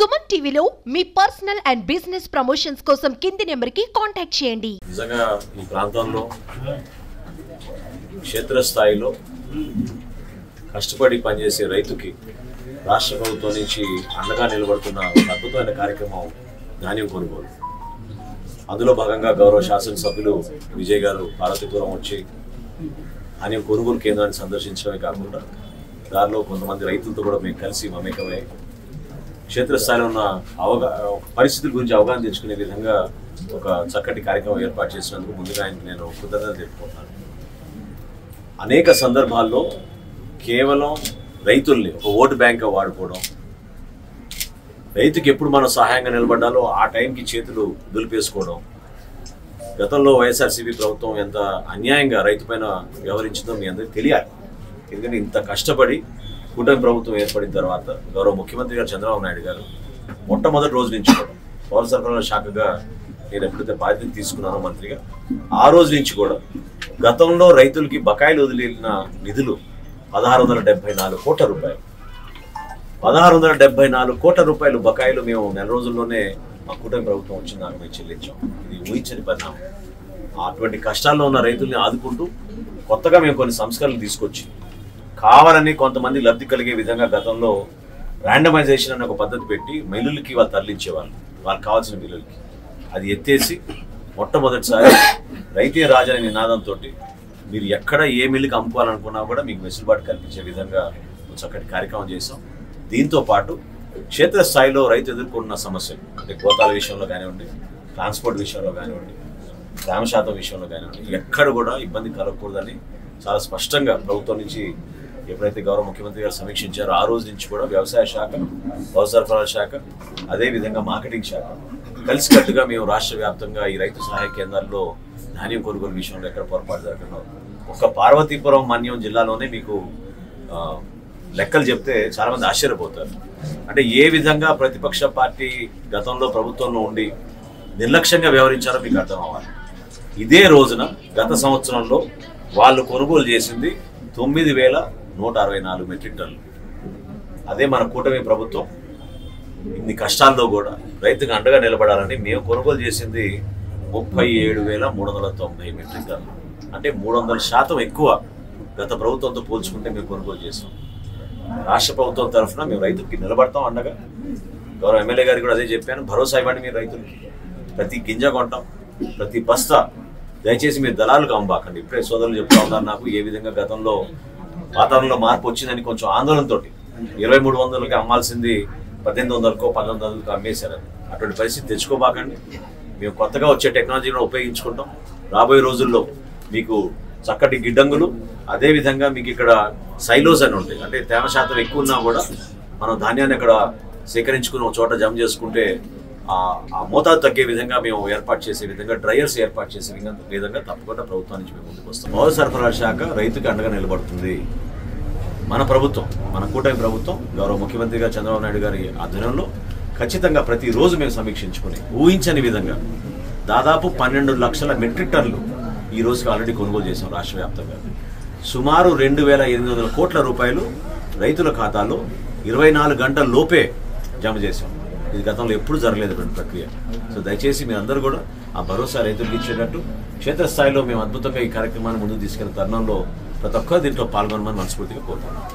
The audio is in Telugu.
సుమన్ టీవీలో మీ పర్సనల్ అండ్ బిజినెస్ ప్రమోషన్స్ కోసం కింది నెంబర్కి కాంటాక్ట్ చేయండి. నిజంగా ఈ ప్రాంతంలో క్షేత్రస్థాయిలో కష్టపడి పనిచేసే రైతుకి రాష్ట్ర ప్రభుత్వం నుంచి అండగా నిలబడుతున్న అద్భుతమైన కార్యక్రమం ధాన్యం కొనుగోలు. అందులో భాగంగా గౌరవ శాసనసభ్యులు విజయ్ గారు పార్వతీపురం వచ్చి ధాన్యం కొనుగోలు కేంద్రాన్ని సందర్శించడమే కాకుండా దానిలో కొంతమంది రైతులతో కూడా మేము కలిసి మమేకమై క్షేత్రస్థాయిలో ఉన్న పరిస్థితుల గురించి అవగాహన తెచ్చుకునే విధంగా ఒక చక్కటి కార్యక్రమం ఏర్పాటు చేసినందుకు ముందుగా ఆయనకు నేను కృతజ్ఞతలు తెలుపుకుంటున్నాను. అనేక సందర్భాల్లో కేవలం రైతుల్ని ఒక ఓటు బ్యాంక్గా వాడుకోవడం, రైతుకి ఎప్పుడు మనం సహాయంగా నిలబడ్డాలో ఆ టైంకి చేతులు దులిపేసుకోవడం, గతంలో వైఎస్ఆర్సీపీ ప్రభుత్వం ఎంత అన్యాయంగా రైతు పైన వ్యవహరించిందో మీ అందరికీ తెలియాలి. ఎందుకంటే ఇంత కష్టపడి కూటమి ప్రభుత్వం ఏర్పడిన తర్వాత గౌరవ ముఖ్యమంత్రి గారు చంద్రబాబు నాయుడు గారు మొట్టమొదటి రోజు నుంచి కూడా పౌర సరఫరాల శాఖగా నేను ఎప్పుడైతే బాధ్యత తీసుకున్నానో మంత్రిగా, ఆ రోజు నుంచి కూడా గతంలో రైతులకి బకాయిలు వదిలిన నిధులు 1674 కోట్ల రూపాయలు, 1674 కోట్ల రూపాయలు బకాయిలు మేము నెల రోజుల్లోనే మా కూటమి ప్రభుత్వం వచ్చిన దాకా మేము చెల్లించాం. ఇది ఊహించని పరిణామం. అటువంటి కష్టాల్లో ఉన్న రైతుల్ని ఆదుకుంటూ కొత్తగా మేము కొన్ని సంస్కరణలు తీసుకొచ్చి కావాలని కొంతమంది లబ్ధి కలిగే విధంగా గతంలో ర్యాండమైజేషన్ అనే ఒక పద్ధతి పెట్టి మిల్లులకి వాళ్ళు తరలించేవాళ్ళు, వాళ్ళకి కావాల్సిన మిల్లులకి. అది ఎత్తేసి మొట్టమొదటిసారి రైతే రాజు అనే నినాదంతో మీరు ఎక్కడ ఏ మిల్లుకి అమ్ముకోవాలనుకున్నా కూడా మీకు వెసులుబాటు కల్పించే విధంగా ఒక చక్కటి కార్యక్రమం చేసాం. దీంతో పాటు క్షేత్రస్థాయిలో రైతు ఎదుర్కొన్న సమస్యలు అంటే కోతాల విషయంలో కానివ్వండి, ట్రాన్స్పోర్ట్ విషయంలో కానివ్వండి, గ్రామ శాతం విషయంలో కానివ్వండి, ఎక్కడ కూడా ఇబ్బంది కలగకూడదని చాలా స్పష్టంగా ప్రభుత్వం నుంచి ఎప్పుడైతే గౌరవ ముఖ్యమంత్రి గారు సమీక్షించారో ఆ రోజు నుంచి కూడా వ్యవసాయ శాఖ, పౌర సరఫరాల శాఖ, అదేవిధంగా మార్కెటింగ్ శాఖ కలిసికట్టుగా మేము రాష్ట్ర వ్యాప్తంగా ఈ రైతు సహాయ కేంద్రాల్లో ధాన్యం కొనుగోలు విషయంలో ఎక్కడ పొరపాటు జరగకుండా ఒక పార్వతీపురం మన్యం జిల్లాలోనే మీకు లెక్కలు చెప్తే చాలామంది ఆశ్చర్యపోతారు. అంటే ఏ విధంగా ప్రతిపక్ష పార్టీ గతంలో ప్రభుత్వంలో ఉండి నిర్లక్ష్యంగా వ్యవహరించారో మీకు అర్థం అవ్వాలి. ఇదే రోజున గత సంవత్సరంలో వాళ్ళు కొనుగోలు చేసింది 9,164 మెట్రిక్ టన్నులు. అదే మన కూటమి ప్రభుత్వం ఇన్ని కష్టాల్లో కూడా రైతుకు అండగా నిలబడాలని మేము కొనుగోలు చేసింది 37,390 మెట్రిక్ టన్నులు. అంటే 300% ఎక్కువ గత ప్రభుత్వంతో పోల్చుకుంటే మేము కొనుగోలు చేసాం. రాష్ట్ర ప్రభుత్వం తరఫున మేము రైతులకి నిలబడతాం అండగా. గౌరవ ఎమ్మెల్యే గారికి కూడా అదే చెప్పాను, భరోసా ఇవ్వండి మీరు రైతులకి, ప్రతి గింజ కొంటాం, ప్రతి బస్తా. దయచేసి మీరు దళాలకు అమ్మబాకండి. ఇప్పుడే సోదరులు చెప్తా ఉన్నారు నాకు ఏ విధంగా గతంలో వాతావరణంలో మార్పు వచ్చిందని కొంచెం ఆందోళనతో 2,300కి అమ్మాల్సింది 1,800కో 1,900కో అమ్మేశారని. అటువంటి పరిస్థితి తెచ్చుకోబాకండి. మేము కొత్తగా వచ్చే టెక్నాలజీని ఉపయోగించుకుంటాం. రాబోయే రోజుల్లో మీకు చక్కటి గిడ్డంగులు, అదేవిధంగా మీకు ఇక్కడ సైలోస్ అని ఉంటాయి. అంటే తేమ శాతం ఎక్కువ ఉన్నా కూడా మనం ధాన్యాన్ని అక్కడ సేకరించుకుని ఒక చోట జమ చేసుకుంటే ఆ మోతాదు తగ్గే విధంగా మేము ఏర్పాటు చేసే విధంగా డ్రైయర్స్ ఏర్పాటు చేసే విధంగా తప్పకుండా ప్రభుత్వం నుంచి మేము ముందుకు వస్తాం. పౌర సరఫరాల శాఖ రైతుకి అండగా నిలబడుతుంది. మన ప్రభుత్వం, మన కూటమి ప్రభుత్వం గౌరవ ముఖ్యమంత్రిగా చంద్రబాబు నాయుడు గారి ఆధ్వర్యంలో ఖచ్చితంగా ప్రతిరోజు మేము సమీక్షించుకుని ఊహించని విధంగా దాదాపు 12 లక్షల మెట్రిక్ టన్నులు ఈ రోజుకి ఆల్రెడీ కొనుగోలు చేసాం. రాష్ట్ర వ్యాప్తంగా సుమారు 2,800 కోట్ల రూపాయలు రైతుల ఖాతాలో 24 గంటల లోపే జమ చేసాం. ఇది గతంలో ఎప్పుడు జరగలేటువంటి ప్రక్రియ. సో దయచేసి మీరందరూ కూడా ఆ భరోసా రైతులకు ఇచ్చేటట్టు క్షేత్రస్థాయిలో మేము అద్భుతంగా ఈ కార్యక్రమాన్ని ముందుకు తీసుకెళ్లిన తరుణంలో ప్రతి ఒక్కరు దీంట్లో పాల్గొనమని మనస్ఫూర్తిగా కోరుతున్నాం.